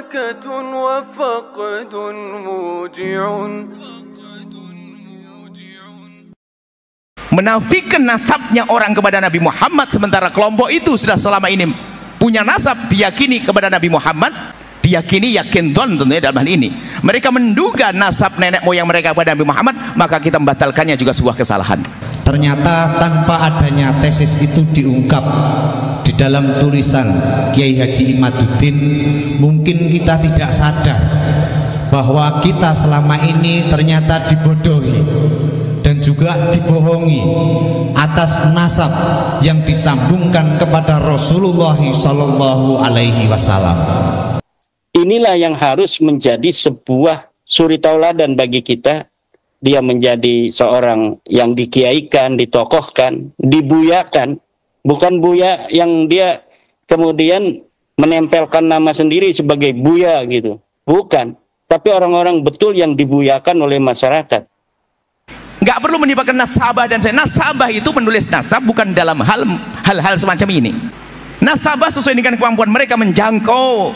هلكة وفقد موجع. Menafikan nasabnya orang kepada Nabi Muhammad, sementara kelompok itu sudah selama ini punya nasab diyakini kepada Nabi Muhammad, diyakini yakin don tentunya dalam hal ini. Mereka menduga nasab nenek moyang mereka kepada Nabi Muhammad, maka kita membatalkannya juga sebuah kesalahan. Ternyata tanpa adanya tesis itu diungkap di dalam tulisan Kiai Haji Imaduddin, mungkin kita tidak sadar bahwa kita selama ini ternyata dibodohi dan juga dibohongi atas nasab yang disambungkan kepada Rasulullah Shallallahu Alaihi Wasallam. Inilah yang harus menjadi sebuah suri tauladan bagi kita. Dia menjadi seorang yang dikiaikan, ditokohkan, dibuyakan, bukan buya yang dia kemudian menempelkan nama sendiri sebagai buya gitu, bukan, tapi orang-orang betul yang dibuyakan oleh masyarakat. Nggak perlu menimpakan nasabah dan saya. Nasabah itu menulis nasab bukan dalam hal-hal semacam ini. Nasabah sesuai dengan kemampuan mereka menjangkau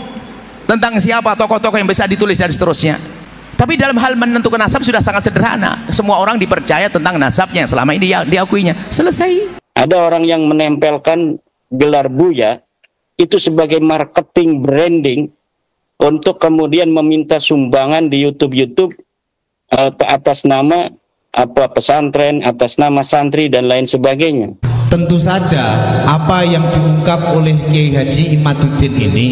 tentang siapa tokoh-tokoh yang bisa ditulis dan seterusnya. Tapi dalam hal menentukan nasab sudah sangat sederhana. Semua orang dipercaya tentang nasabnya yang selama ini diakuinya. Selesai. Ada orang yang menempelkan gelar buya itu sebagai marketing branding untuk kemudian meminta sumbangan di YouTube atas nama pesantren, atas nama santri dan lain sebagainya. Tentu saja apa yang diungkap oleh Kiai Haji Imaduddin ini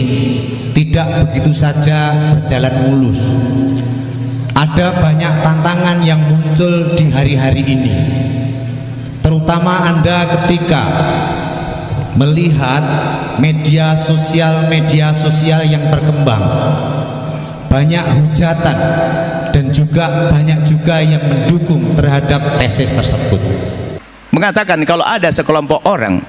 tidak begitu saja berjalan mulus. Ada banyak tantangan yang muncul di hari-hari ini, terutama Anda ketika melihat media sosial yang berkembang. Banyak hujatan dan juga banyak juga yang mendukung terhadap tesis tersebut. Mengatakan kalau ada sekelompok orang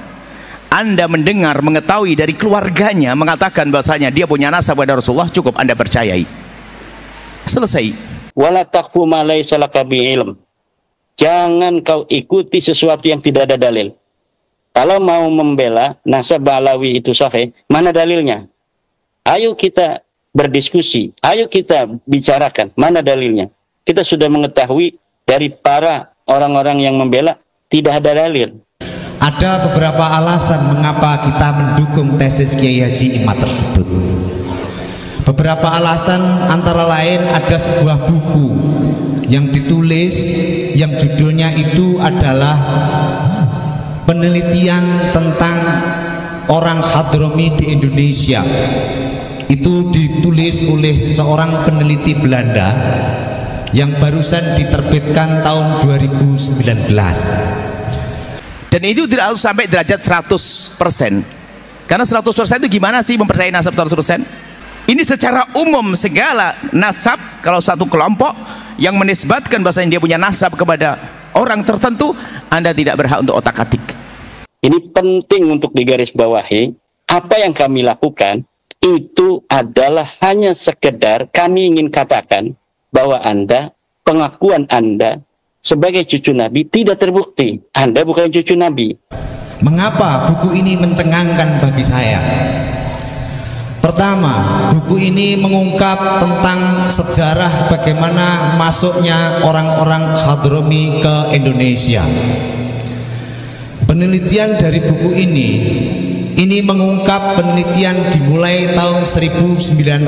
Anda mendengar, mengetahui dari keluarganya mengatakan bahasanya dia punya nasab pada Rasulullah, cukup Anda percayai. Selesai. Wala taqfu ma laysa laka bi'ilm. Jangan kau ikuti sesuatu yang tidak ada dalil. Kalau mau membela nasab Alawi itu sahih, mana dalilnya? Ayo kita berdiskusi, ayo kita bicarakan mana dalilnya. Kita sudah mengetahui dari para orang-orang yang membela tidak ada dalil. Ada beberapa alasan mengapa kita mendukung tesis Kiai Haji Imad tersebut. Beberapa alasan antara lain ada sebuah buku yang ditulis yang judulnya itu adalah penelitian tentang orang Hadromi di Indonesia. Itu ditulis oleh seorang peneliti Belanda yang barusan diterbitkan tahun 2019. Dan itu tidak harus sampai derajat 100%. Karena 100% itu gimana sih mempercayai nasab 100%? Ini secara umum segala nasab, kalau satu kelompok yang menisbatkan bahasanya dia punya nasab kepada orang tertentu, Anda tidak berhak untuk otak-atik. Ini penting untuk digarisbawahi. Apa yang kami lakukan itu adalah hanya sekedar kami ingin katakan bahwa Anda, pengakuan Anda sebagai cucu Nabi tidak terbukti. Anda bukan cucu Nabi. Mengapa buku ini mencengangkan bagi saya? Pertama, buku ini mengungkap tentang sejarah bagaimana masuknya orang-orang Hadromi ke Indonesia. Penelitian dari buku ini mengungkap penelitian dimulai tahun 1900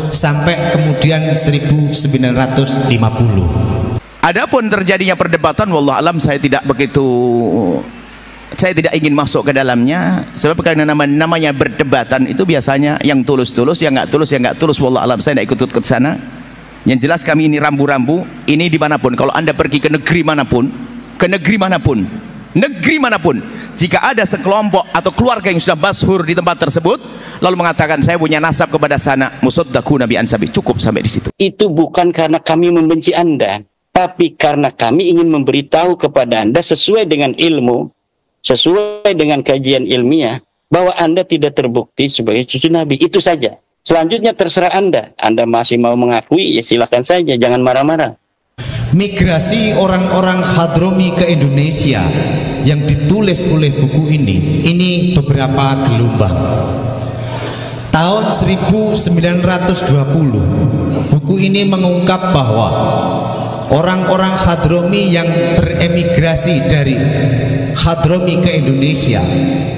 sampai kemudian 1950. Adapun terjadinya perdebatan, wallah alam, saya tidak ingin masuk ke dalamnya, sebab karena namanya berdebatan itu biasanya yang tulus-tulus, yang nggak tulus, wallah alam, saya tidak ikut ke sana. Yang jelas kami ini rambu-rambu, ini dimanapun, kalau Anda pergi ke negeri manapun, jika ada sekelompok atau keluarga yang sudah masyhur di tempat tersebut, lalu mengatakan saya punya nasab kepada sana, musaddaquna bi ansabi, cukup sampai di situ. Itu bukan karena kami membenci Anda, tapi karena kami ingin memberitahu kepada Anda sesuai dengan ilmu, sesuai dengan kajian ilmiah, bahwa Anda tidak terbukti sebagai cucu Nabi. Itu saja. Selanjutnya terserah Anda. Anda masih mau mengakui, ya silakan saja, jangan marah-marah. Migrasi orang-orang Hadromi ke Indonesia yang ditulis oleh buku ini beberapa gelombang. Tahun 1920 buku ini mengungkap bahwa orang-orang Hadromi yang beremigrasi dari Hadromi ke Indonesia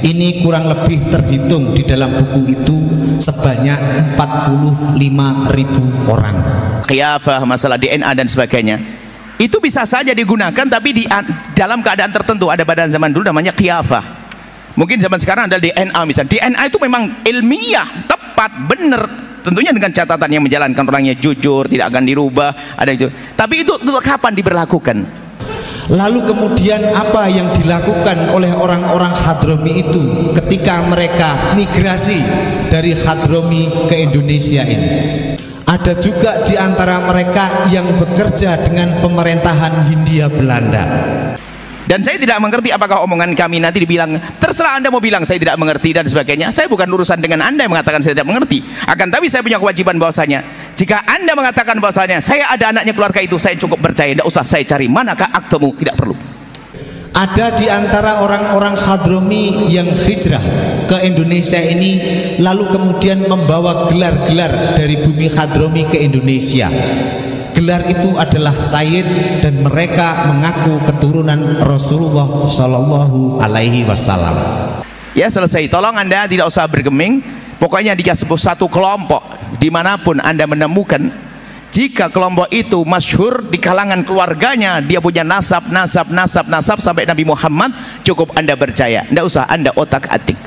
ini kurang lebih terhitung di dalam buku itu sebanyak 45.000 orang. Khilafah, masalah DNA dan sebagainya itu bisa saja digunakan, tapi dalam keadaan tertentu. Ada badan zaman dulu namanya khilafah, mungkin zaman sekarang ada DNA misalnya. DNA itu memang ilmiah, tepat, benar, tentunya dengan catatan yang menjalankan orangnya jujur, tidak akan dirubah, ada itu. Tapi itu kapan diberlakukan? Lalu kemudian apa yang dilakukan oleh orang-orang Hadromi itu ketika mereka migrasi dari Hadromi ke Indonesia ini? Ada juga di antara mereka yang bekerja dengan pemerintahan Hindia Belanda. Dan saya tidak mengerti apakah omongan kami nanti dibilang, terserah Anda mau bilang saya tidak mengerti dan sebagainya. Saya bukan urusan dengan Anda yang mengatakan saya tidak mengerti. Akan tapi saya punya kewajiban bahwasanya jika Anda mengatakan bahwasanya saya ada anaknya keluarga itu, saya cukup percaya, tidak usah saya cari manakah aktemu, tidak perlu. Ada di antara orang-orang Hadromi yang hijrah ke Indonesia ini lalu kemudian membawa gelar-gelar dari bumi Hadromi ke Indonesia. Gelar itu adalah Sayyid dan mereka mengaku keturunan Rasulullah Shallallahu Alaihi Wasallam. Ya, selesai. Tolong Anda tidak usah bergeming. Pokoknya jika satu kelompok dimanapun Anda menemukan, jika kelompok itu masyhur di kalangan keluarganya, dia punya nasab sampai Nabi Muhammad, cukup Anda percaya. Tidak usah Anda otak-atik.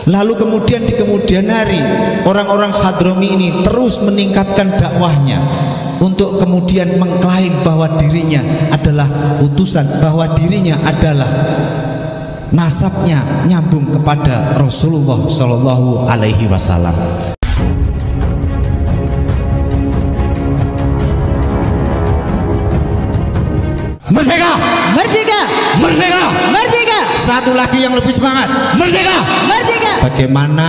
Lalu kemudian di kemudian hari orang-orang Hadromi ini terus meningkatkan dakwahnya untuk kemudian mengklaim bahwa dirinya adalah utusan, bahwa dirinya adalah nasabnya nyambung kepada Rasulullah Shallallahu Alaihi Wasallam. Merdeka! Merdeka! Merdeka! Merdeka! Satu lagi yang lebih semangat. Merdeka! Merdeka! Bagaimana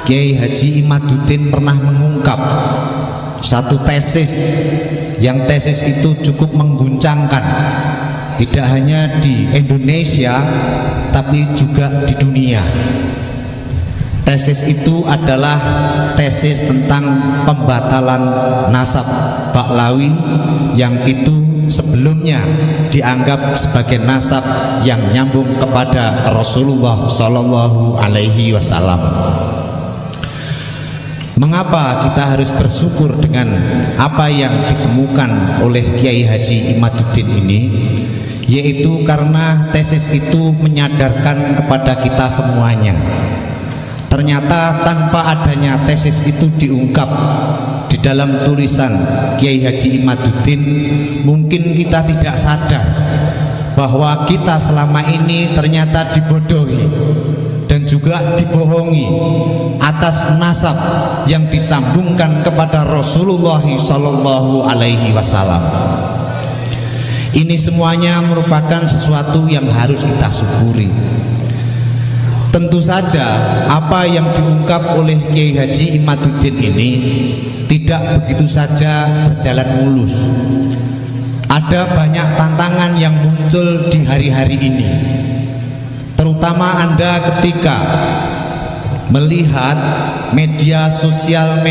Kiai Haji Imaduddin pernah mengungkap satu tesis, yang tesis itu cukup mengguncangkan tidak hanya di Indonesia tapi juga di dunia. Tesis itu adalah tesis tentang pembatalan nasab Baklawi yang itu sebelumnya dianggap sebagai nasab yang nyambung kepada Rasulullah Shallallahu Alaihi Wasallam. Mengapa kita harus bersyukur dengan apa yang ditemukan oleh Kiai Haji Imaduddin ini? Yaitu karena tesis itu menyadarkan kepada kita semuanya, ternyata tanpa adanya tesis itu diungkap di dalam tulisan Kiai Haji Imaduddin, mungkin kita tidak sadar bahwa kita selama ini ternyata dibodohi dan juga dibohongi atas nasab yang disambungkan kepada Rasulullah Shallallahu Alaihi Wasallam. Ini semuanya merupakan sesuatu yang harus kita syukuri. Tentu saja apa yang diungkap oleh Kiai Haji Imaduddin ini tidak begitu saja berjalan mulus. Ada banyak tantangan yang muncul di hari-hari ini, terutama Anda ketika melihat media sosial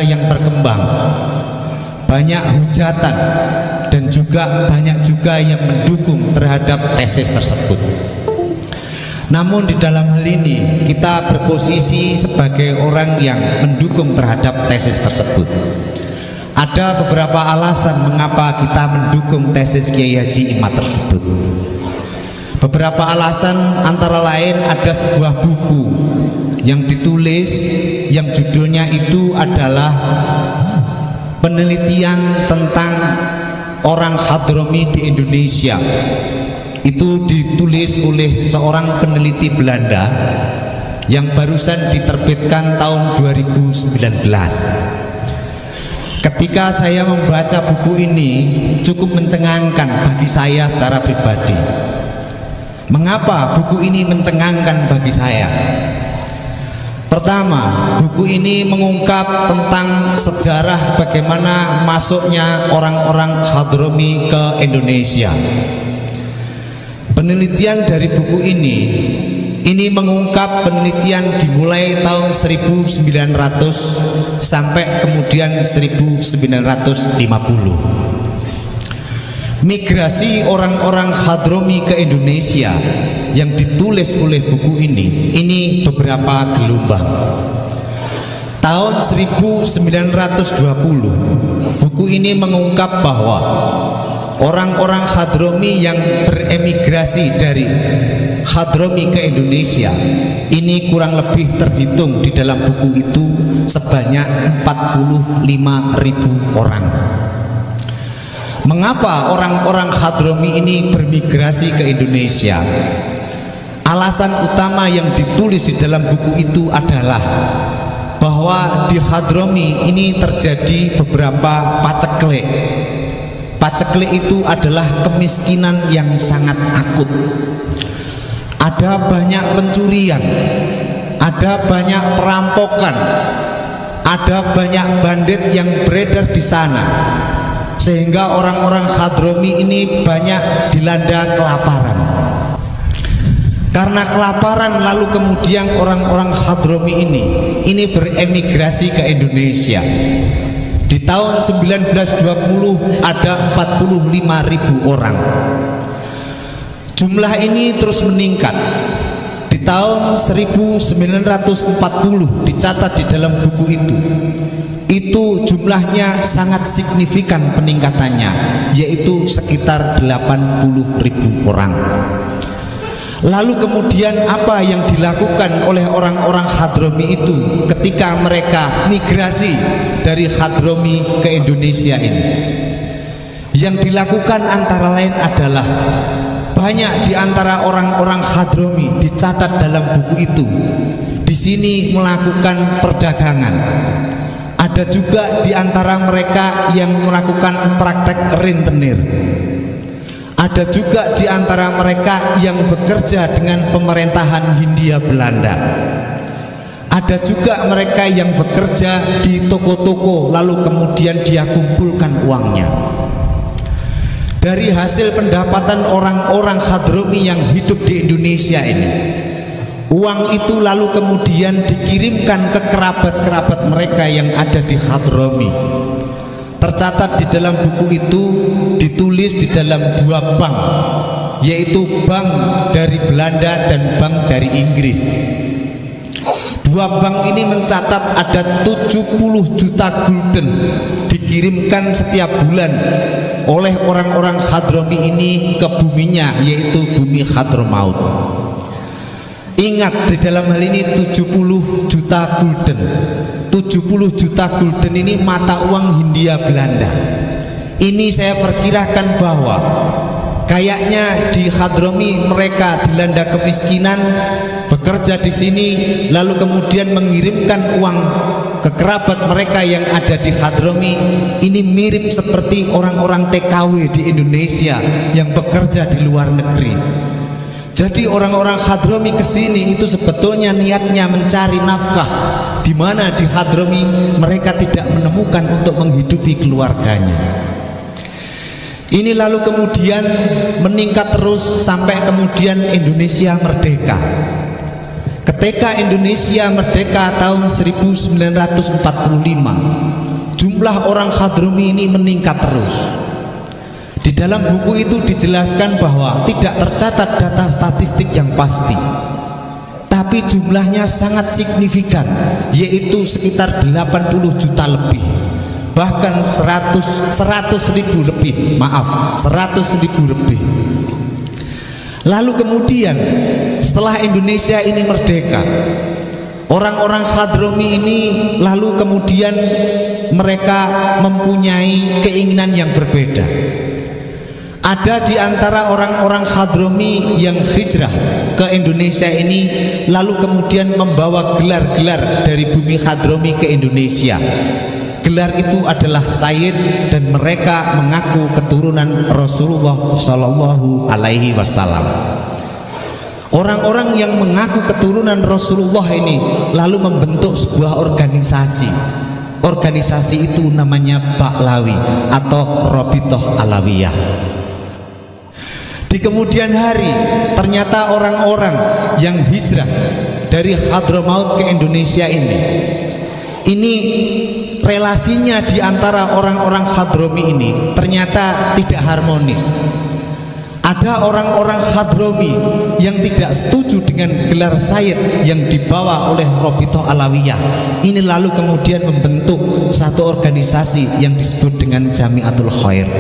yang berkembang. Banyak hujatan dan juga banyak juga yang mendukung terhadap tesis tersebut. Namun di dalam hal ini kita berposisi sebagai orang yang mendukung terhadap tesis tersebut. Ada beberapa alasan mengapa kita mendukung tesis Kiai Haji Imad tersebut. Beberapa alasan antara lain ada sebuah buku yang ditulis yang judulnya itu adalah penelitian tentang orang Hadromi di Indonesia. Itu ditulis oleh seorang peneliti Belanda yang barusan diterbitkan tahun 2019. Ketika saya membaca buku ini cukup mencengangkan bagi saya secara pribadi. Mengapa buku ini mencengangkan bagi saya? Pertama, buku ini mengungkap tentang sejarah bagaimana masuknya orang-orang Hadromi ke Indonesia. Penelitian dari buku ini ini mengungkap penelitian dimulai tahun 1900 sampai kemudian 1950. Migrasi orang-orang Hadromi ke Indonesia yang ditulis oleh buku ini beberapa gelombang. Tahun 1920 buku ini mengungkap bahwa orang-orang Hadromi yang beremigrasi dari Hadromi ke Indonesia ini kurang lebih terhitung di dalam buku itu sebanyak 45.000 orang. Mengapa orang-orang Hadromi ini bermigrasi ke Indonesia? Alasan utama yang ditulis di dalam buku itu adalah bahwa di Hadromi ini terjadi beberapa paceklik. Paceklik itu adalah kemiskinan yang sangat akut. Ada banyak pencurian, ada banyak perampokan, ada banyak bandit yang beredar di sana, sehingga orang-orang Hadromi ini banyak dilanda kelaparan. Karena kelaparan, lalu kemudian orang-orang Hadromi ini beremigrasi ke Indonesia. Di tahun 1920 ada 45.000 orang. Jumlah ini terus meningkat. Di tahun 1940 dicatat di dalam buku itu jumlahnya sangat signifikan peningkatannya, yaitu sekitar 80.000 orang. Lalu kemudian apa yang dilakukan oleh orang-orang Hadromi itu ketika mereka migrasi dari Hadromi ke Indonesia ini? Yang dilakukan antara lain adalah banyak di antara orang-orang Hadromi dicatat dalam buku itu di sini melakukan perdagangan. Ada juga di antara mereka yang melakukan praktek rentenir. Ada juga di antara mereka yang bekerja dengan pemerintahan Hindia Belanda. Ada juga mereka yang bekerja di toko-toko lalu kemudian dia kumpulkan uangnya. Dari hasil pendapatan orang-orang Hadromi yang hidup di Indonesia ini, uang itu lalu kemudian dikirimkan ke kerabat-kerabat mereka yang ada di Hadromi. Tercatat di dalam buku itu ditulis di dalam dua bank, yaitu bank dari Belanda dan bank dari Inggris. Dua bank ini mencatat ada 70 juta gulden dikirimkan setiap bulan oleh orang-orang Hadromi ini ke buminya, yaitu bumi Hadramaut. Ingat, di dalam hal ini 70 juta gulden. 70 juta gulden ini mata uang Hindia Belanda. Ini saya perkirakan bahwa kayaknya di Hadromi mereka dilanda kemiskinan, bekerja di sini, lalu kemudian mengirimkan uang ke kerabat mereka yang ada di Hadromi. Ini mirip seperti orang-orang TKW di Indonesia yang bekerja di luar negeri. Jadi orang-orang Hadromi kesini itu sebetulnya niatnya mencari nafkah, di mana di Hadromi mereka tidak menemukan untuk menghidupi keluarganya. Ini lalu kemudian meningkat terus sampai kemudian Indonesia merdeka. Ketika Indonesia merdeka tahun 1945, jumlah orang Hadromi ini meningkat terus. Di dalam buku itu dijelaskan bahwa tidak tercatat data statistik yang pasti, tapi jumlahnya sangat signifikan, yaitu sekitar 80 juta lebih, bahkan 100.000 lebih, 100.000 lebih. Lalu kemudian setelah Indonesia ini merdeka, orang-orang Hadromi ini lalu kemudian mereka mempunyai keinginan yang berbeda. Ada di antara orang-orang Hadromi yang hijrah ke Indonesia ini lalu kemudian membawa gelar-gelar dari bumi Hadromi ke Indonesia. Gelar itu adalah Sayyid dan mereka mengaku keturunan Rasulullah Shallallahu Alaihi Wasallam. Orang-orang yang mengaku keturunan Rasulullah ini lalu membentuk sebuah organisasi. Organisasi itu namanya Baklawi atau Robitoh Alawiyah. Di kemudian hari ternyata orang-orang yang hijrah dari Hadramaut ke Indonesia ini relasinya di antara orang-orang Hadrami ini ternyata tidak harmonis. Ada orang-orang Hadrami yang tidak setuju dengan gelar Sayyid yang dibawa oleh Rabithah Alawiyah. Ini lalu kemudian membentuk satu organisasi yang disebut dengan Jamiatul Khair.